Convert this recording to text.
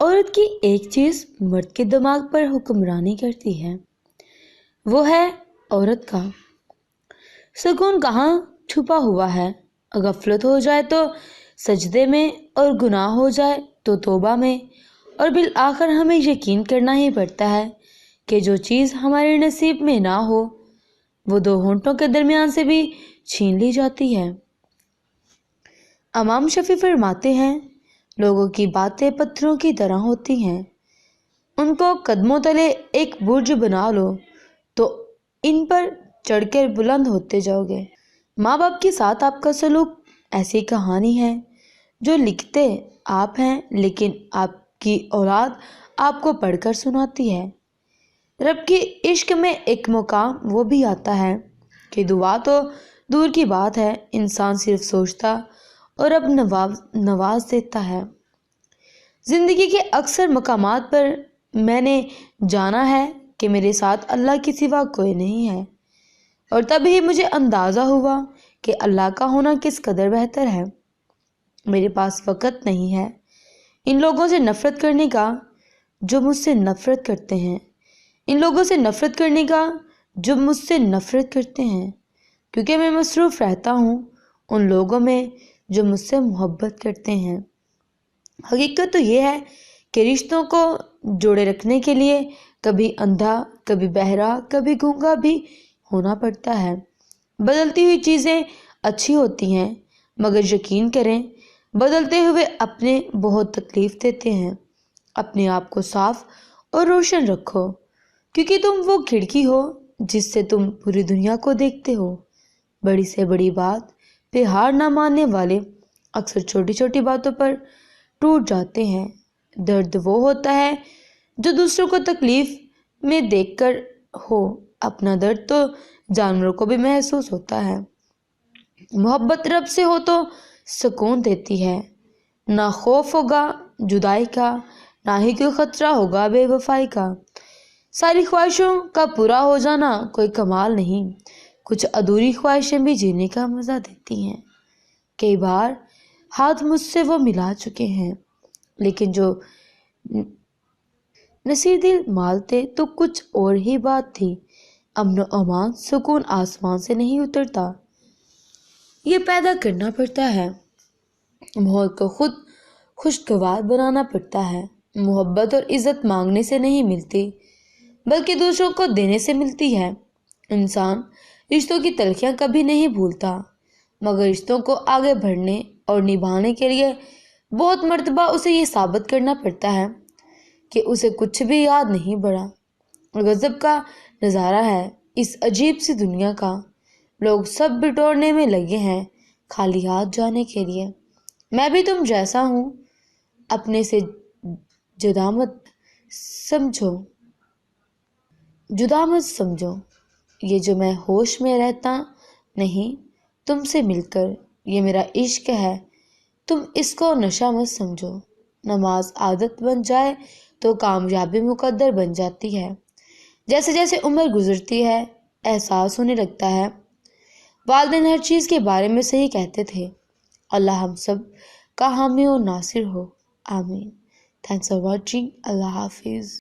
عورت کی ایک چیز مرد کے دماغ پر حکمرانی کرتی ہے، وہ ہے عورت کا سکون کہاں چھپا ہوا ہے۔ غفلت ہو جائے تو سجدے میں، اور گناہ ہو جائے تو توبہ میں، اور بالآخر ہمیں یقین کرنا ہی پڑتا ہے کہ جو چیز ہمارے نصیب میں نہ ہو وہ دو ہونٹوں کے درمیان سے بھی چھین لی جاتی ہے۔ امام شفیع فرماتے ہیں، لوگوں کی باتیں پتھروں کی طرح ہوتی ہیں، ان کو قدموں تلے ایک برج بنا لو تو ان پر چڑھ کر بلند ہوتے جاؤ گے۔ ماں باپ کے ساتھ آپ کا سلوک ایسی کہانی ہے جو لکھتے آپ ہیں لیکن آپ کی اولاد آپ کو پڑھ کر سناتی ہے۔ رب کے عشق میں ایک مقام وہ بھی آتا ہے کہ دعا تو دور کی بات ہے، انسان صرف سوچتا اور رب نواز دیتا ہے۔ زندگی کے اکثر مقامات پر میں نے جانا ہے کہ میرے ساتھ اللہ کے سوا کوئی نہیں ہے، اور تب ہی مجھے اندازہ ہوا کہ اللہ کا ہونا کس قدر بہتر ہے۔ میرے پاس وقت نہیں ہے ان لوگوں سے نفرت کرنے کا جو مجھ سے نفرت کرتے ہیں، ان لوگوں سے نفرت کرنے کا جو مجھ سے نفرت کرتے ہیں، کیونکہ میں مصروف رہتا ہوں ان لوگوں میں جو مجھ سے محبت کرتے ہیں۔ حقیقت تو یہ ہے کہ رشتوں کو جوڑے رکھنے کے لیے کبھی اندھا، کبھی بہرا، کبھی گونگا بھی ہونا پڑتا ہے۔ بدلتی ہوئی چیزیں اچھی ہوتی ہیں، مگر یقین کریں بدلتے ہوئے اپنے بہت تکلیف دیتے ہیں۔ اپنے آپ کو صاف اور روشن رکھو، کیونکہ تم وہ کھڑکی ہو جس سے تم پوری دنیا کو دیکھتے ہو۔ بڑی سے بڑی بات پہ ہار نہ ماننے والے اکثر چھوٹی چھوٹی باتوں پر ٹوٹ جاتے ہیں۔ درد وہ ہوتا ہے جو دوسروں کو تکلیف میں دیکھ کر ہو، اپنا درد تو جانوروں کو بھی محسوس ہوتا ہے۔ محبت رب سے ہو تو سکون دیتی ہے، نہ خوف ہوگا جدائی کا، نہ ہی کوئی خطرہ ہوگا بے وفائی کا۔ ساری خواہشوں کا پورا ہو جانا کوئی کمال نہیں، کچھ ادھوری خواہشیں بھی جینے کا مزہ دیتی ہیں۔ کئی بار ہاتھ مجھ سے وہ ملا چکے ہیں، لیکن جو نصیر دل مالتے تو کچھ اور ہی بات تھی۔ امن و امان، سکون آسمان سے نہیں اترتا، یہ پیدا کرنا پڑتا ہے۔ ماحول کو خود خوشگوار بنانا پڑتا ہے۔ محبت اور عزت مانگنے سے نہیں ملتی، بلکہ دوسروں کو دینے سے ملتی ہے۔ انسان رشتوں کی تلخیاں کبھی نہیں بھولتا، مگر رشتوں کو آگے بڑھنے اور نبھانے کے لیے بہت مرتبہ اسے یہ ثابت کرنا پڑتا ہے کہ اسے کچھ بھی یاد نہیں پڑا۔ غضب کا نظارہ ہے اس عجیب سی دنیا کا، لوگ سب بٹورنے میں لگے ہیں خالی ہاتھ جانے کے لیے۔ میں بھی تم جیسا ہوں، اپنے سے جدا مت سمجھو، یہ جو میں ہوش میں رہتا نہیں تم سے مل کر، یہ میرا عشق ہے، تم اس کو نشہ مت سمجھو۔ نماز عادت بن جائے تو کامیابی مقدر بن جاتی ہے۔ جیسے جیسے عمر گزرتی ہے احساس ہونے لگتا ہے۔ والدین ہر چیز کے بارے میں صحیح کہتے تھے۔ اللہ ہم سب کا حامی و ناصر ہو، آمین۔ تھینکس فار واچنگ، اللہ حافظ۔